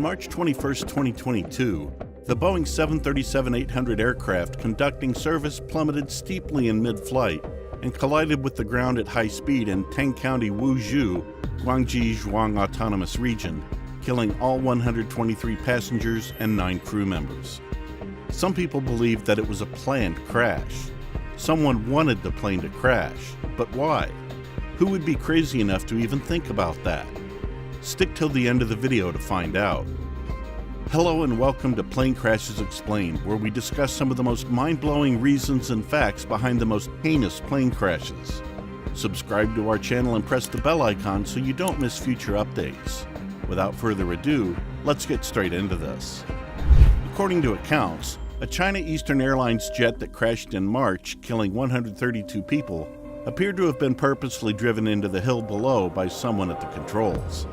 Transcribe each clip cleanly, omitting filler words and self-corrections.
March 21, 2022, the Boeing 737-800 aircraft conducting service plummeted steeply in mid-flight and collided with the ground at high speed in Teng County, Wuzhou, Guangxi Zhuang Autonomous Region, killing all 123 passengers and 9 crew members. Some people believe that it was a planned crash. Someone wanted the plane to crash, but why? Who would be crazy enough to even think about that? Stick till the end of the video to find out. Hello and welcome to Plane Crashes Explained, where we discuss some of the most mind-blowing reasons and facts behind the most heinous plane crashes. Subscribe to our channel and press the bell icon so you don't miss future updates. Without further ado, let's get straight into this. According to accounts, a China Eastern Airlines jet that crashed in March, killing 132 people, appeared to have been purposely driven into the hill below by someone at the controls.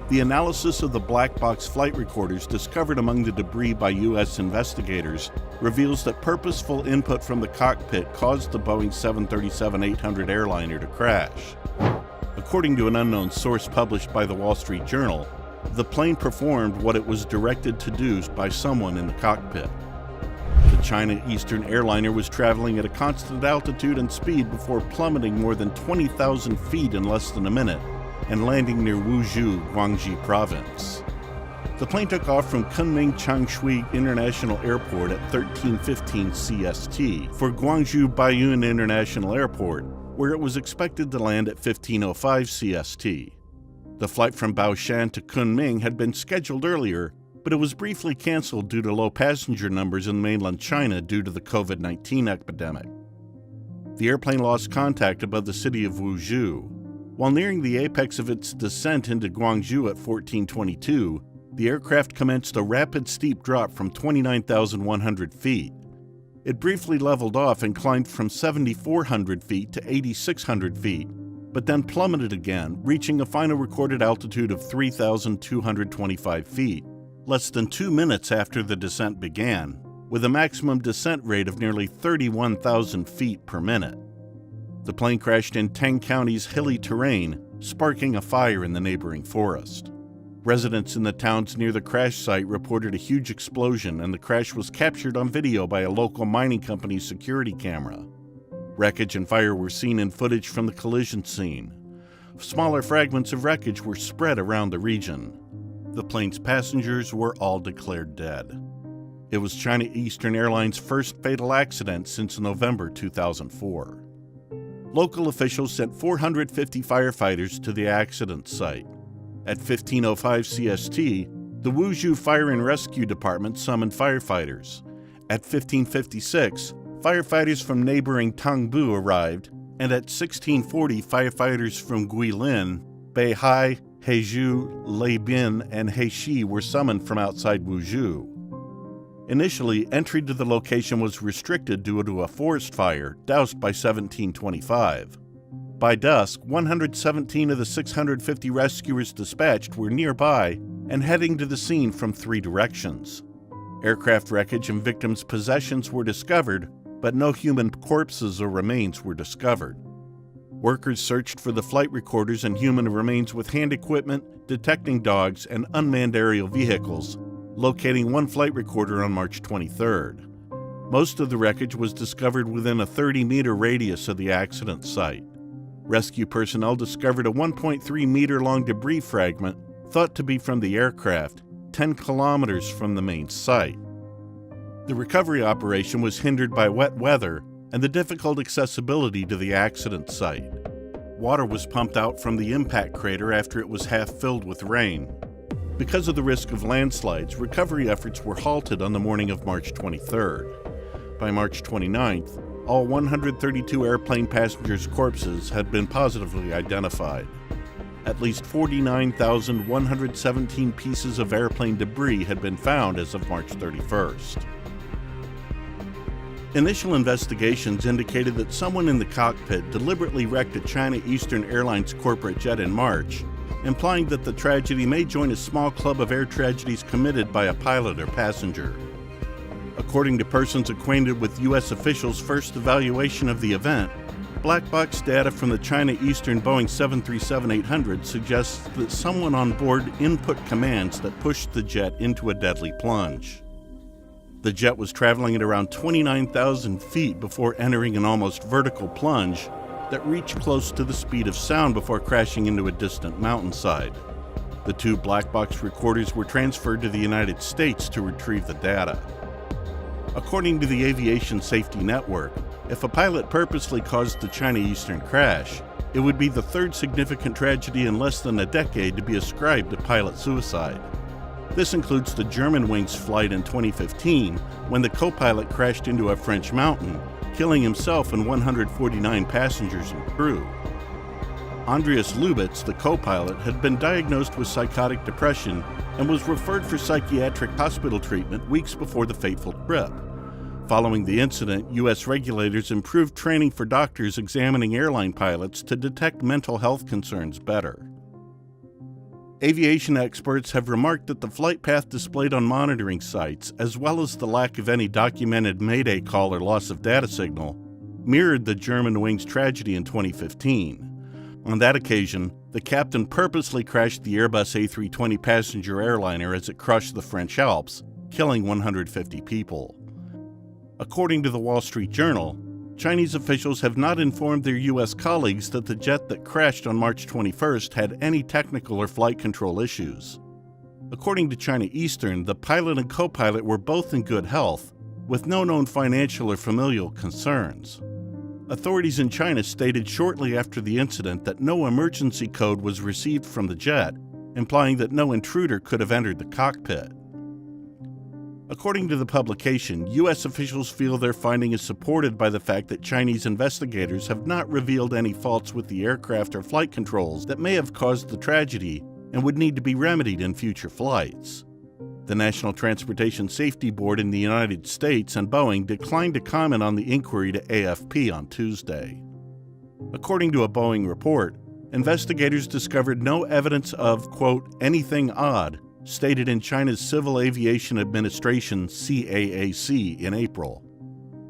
The analysis of the black box flight recorders discovered among the debris by U.S. investigators reveals that purposeful input from the cockpit caused the Boeing 737-800 airliner to crash. According to an unknown source published by the Wall Street Journal, the plane performed what it was directed to do by someone in the cockpit. The China Eastern airliner was traveling at a constant altitude and speed before plummeting more than 20,000 feet in less than a minute and landing near Wuzhou, Guangxi Province. The plane took off from Kunming Changshui International Airport at 13:15 CST for Guangzhou Baiyun International Airport, where it was expected to land at 15:05 CST. The flight from Baoshan to Kunming had been scheduled earlier, but it was briefly canceled due to low passenger numbers in mainland China due to the COVID-19 epidemic. The airplane lost contact above the city of Wuzhou. While nearing the apex of its descent into Guangzhou at 14:22, the aircraft commenced a rapid steep drop from 29,100 feet. It briefly leveled off and climbed from 7,400 feet to 8,600 feet, but then plummeted again, reaching a final recorded altitude of 3,225 feet, less than 2 minutes after the descent began, with a maximum descent rate of nearly 31,000 feet per minute. The plane crashed in Teng County's hilly terrain, sparking a fire in the neighboring forest. Residents in the towns near the crash site reported a huge explosion, and the crash was captured on video by a local mining company's security camera. Wreckage and fire were seen in footage from the collision scene. Smaller fragments of wreckage were spread around the region. The plane's passengers were all declared dead. It was China Eastern Airlines' first fatal accident since November 2004. Local officials sent 450 firefighters to the accident site. At 15:05 CST, the Wuzhou Fire and Rescue Department summoned firefighters. At 15:56, firefighters from neighboring Tangbu arrived, and at 16:40, firefighters from Guilin, Beihai, Heizhou, Leibin, and Heishi were summoned from outside Wuzhou. Initially, entry to the location was restricted due to a forest fire doused by 17:25. By dusk, 117 of the 650 rescuers dispatched were nearby and heading to the scene from 3 directions. Aircraft wreckage and victims' possessions were discovered, but no human corpses or remains were discovered. Workers searched for the flight recorders and human remains with hand equipment, detecting dogs, and unmanned aerial vehicles, locating 1 flight recorder on March 23rd. Most of the wreckage was discovered within a 30-meter radius of the accident site. Rescue personnel discovered a 1.3-meter-long debris fragment thought to be from the aircraft, 10 kilometers from the main site. The recovery operation was hindered by wet weather and the difficult accessibility to the accident site. Water was pumped out from the impact crater after it was half filled with rain. Because of the risk of landslides, recovery efforts were halted on the morning of March 23rd. By March 29th, all 132 airplane passengers' corpses had been positively identified. At least 49,117 pieces of airplane debris had been found as of March 31st. Initial investigations indicated that someone in the cockpit deliberately wrecked a China Eastern Airlines corporate jet in March, implying that the tragedy may join a small club of air tragedies committed by a pilot or passenger. According to persons acquainted with U.S. officials' first evaluation of the event, Black box data from the China Eastern Boeing 737-800 suggests that someone on board input commands that pushed the jet into a deadly plunge. The jet was traveling at around 29,000 feet before entering an almost vertical plunge that reached close to the speed of sound before crashing into a distant mountainside. The two black box recorders were transferred to the United States to retrieve the data. According to the Aviation Safety Network, if a pilot purposely caused the China Eastern crash, it would be the third significant tragedy in less than a decade to be ascribed to pilot suicide. This includes the Germanwings flight in 2015, when the co-pilot crashed into a French mountain, killing himself and 149 passengers and crew. Andreas Lubitz, the co-pilot, had been diagnosed with psychotic depression and was referred for psychiatric hospital treatment weeks before the fateful trip. Following the incident, U.S. regulators improved training for doctors examining airline pilots to detect mental health concerns better. Aviation experts have remarked that the flight path displayed on monitoring sites, as well as the lack of any documented Mayday call or loss of data signal, mirrored the Germanwings tragedy in 2015. On that occasion, the captain purposely crashed the Airbus A320 passenger airliner as it crushed the French Alps, killing 150 people. According to the Wall Street Journal, Chinese officials have not informed their U.S. colleagues that the jet that crashed on March 21st had any technical or flight control issues. According to China Eastern, the pilot and co-pilot were both in good health, with no known financial or familial concerns. Authorities in China stated shortly after the incident that no emergency code was received from the jet, implying that no intruder could have entered the cockpit. According to the publication, U.S. officials feel their finding is supported by the fact that Chinese investigators have not revealed any faults with the aircraft or flight controls that may have caused the tragedy and would need to be remedied in future flights. The National Transportation Safety Board in the United States and Boeing declined to comment on the inquiry to AFP on Tuesday. According to a Boeing report, investigators discovered no evidence of, quote, anything odd, stated in China's Civil Aviation Administration CAAC in April.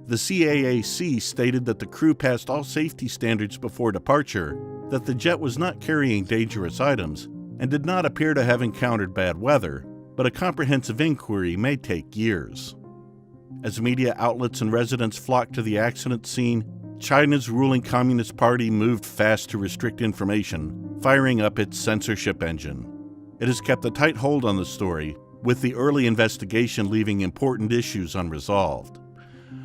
The CAAC stated that the crew passed all safety standards before departure, that the jet was not carrying dangerous items, and did not appear to have encountered bad weather, but a comprehensive inquiry may take years. As media outlets and residents flocked to the accident scene, China's ruling Communist Party moved fast to restrict information, firing up its censorship engine. It has kept a tight hold on the story, with the early investigation leaving important issues unresolved.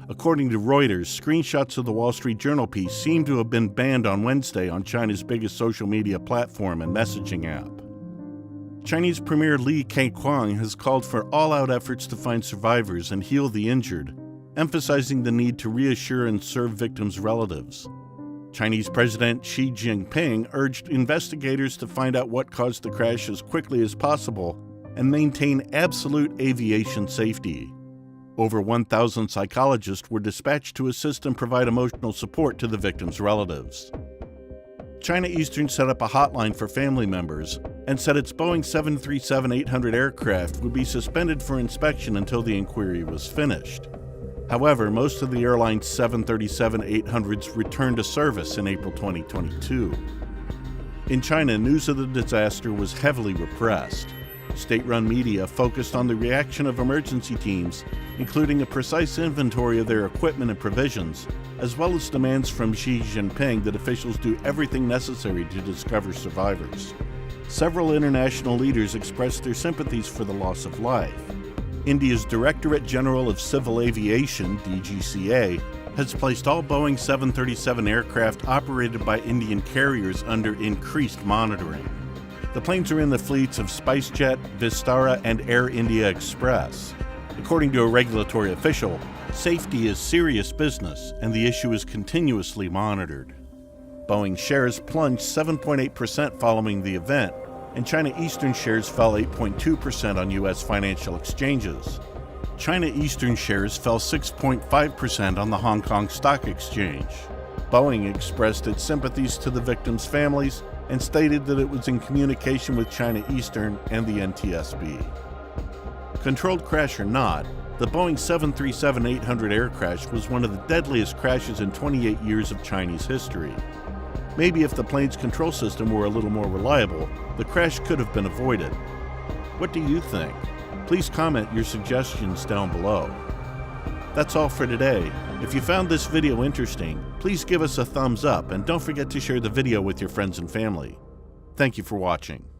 According to Reuters, screenshots of the Wall Street Journal piece seem to have been banned on Wednesday on China's biggest social media platform and messaging app. Chinese Premier Li Keqiang has called for all-out efforts to find survivors and heal the injured, emphasizing the need to reassure and serve victims' relatives. Chinese President Xi Jinping urged investigators to find out what caused the crash as quickly as possible and maintain absolute aviation safety. Over 1,000 psychologists were dispatched to assist and provide emotional support to the victims' relatives. China Eastern set up a hotline for family members and said its Boeing 737-800 aircraft would be suspended for inspection until the inquiry was finished. However, most of the airline's 737-800s returned to service in April 2022. In China, news of the disaster was heavily repressed. State-run media focused on the reaction of emergency teams, including a precise inventory of their equipment and provisions, as well as demands from Xi Jinping that officials do everything necessary to discover survivors. Several international leaders expressed their sympathies for the loss of life. India's Directorate General of Civil Aviation, DGCA, has placed all Boeing 737 aircraft operated by Indian carriers under increased monitoring. The planes are in the fleets of SpiceJet, Vistara, and Air India Express. According to a regulatory official, safety is serious business, and the issue is continuously monitored. Boeing shares plunged 7.8% following the event, and China Eastern shares fell 8.2% on U.S. financial exchanges. China Eastern shares fell 6.5% on the Hong Kong Stock Exchange. Boeing expressed its sympathies to the victims' families and stated that it was in communication with China Eastern and the NTSB. Controlled crash or not, The Boeing 737-800 air crash was one of the deadliest crashes in 28 years of Chinese history. Maybe if the plane's control system were a little more reliable, the crash could have been avoided. What do you think? Please comment your suggestions down below. That's all for today. If you found this video interesting, please give us a thumbs up and don't forget to share the video with your friends and family. Thank you for watching.